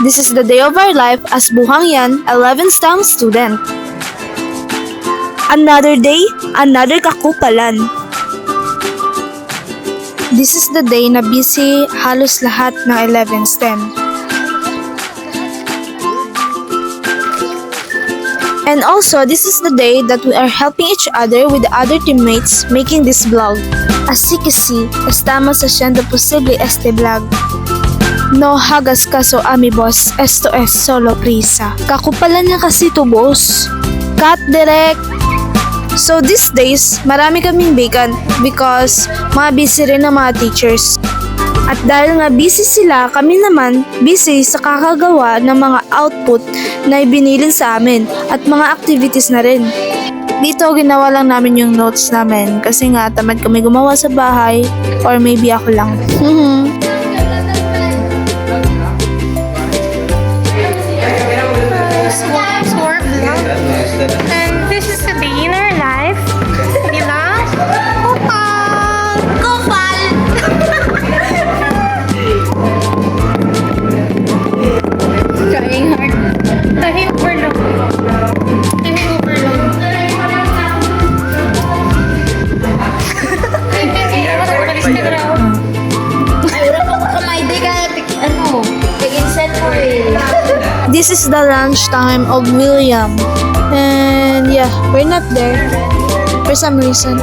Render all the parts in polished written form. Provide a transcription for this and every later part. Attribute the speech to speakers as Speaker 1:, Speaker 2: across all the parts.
Speaker 1: This is the day of our life as Buhangyan 11th STEM student. Another day, another kakupalan. This is the day na busy halos lahat ng 11th STEM. And also, this is the day that we are helping each other with the other teammates making this vlog. Así que sí, estamos haciendo posible este vlog. No hagas caso amigos, esto es solo prisa. Kakupalan niya kasi to boss. Cut direct. So these days, marami kaming vacant because mga busy rin ang mga teachers. At dahil nga busy sila, kami naman busy sa kakagawa ng mga output na ibinilin sa amin at mga activities na rin. Dito ginawa lang namin yung notes namin kasi nga tamad kami gumawa sa bahay or maybe ako lang.
Speaker 2: And this is the day in our life. Diba? Kupal! Kupal! Trying hard. Dahil overload. Dahil overload. Walis ka raw.
Speaker 3: Ay, wala pa ko kamay. Di ka, tig-inset mo eh.
Speaker 1: This is the lunch time of William. And yeah, we're not there for some reason.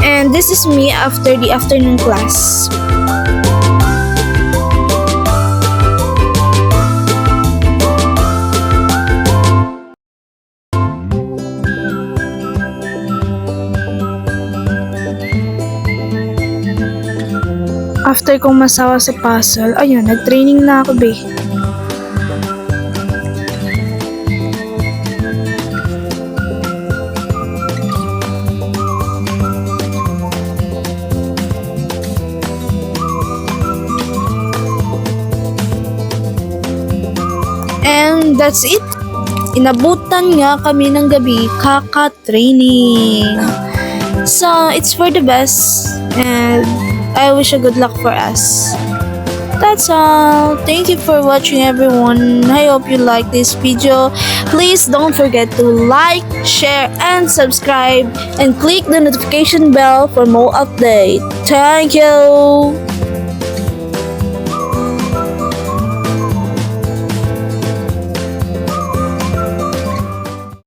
Speaker 1: And this is me after the afternoon class. After kong masawa sa puzzle, ayun, nag-training na ako be. And that's it. Inabutan nga kami ng gabi kaka-training. So, it's for the best. And I wish a good luck for us. That's all. Thank you for watching everyone. I hope you like this video. Please don't forget to like, share, and subscribe. And click the notification bell for more updates. Thank you.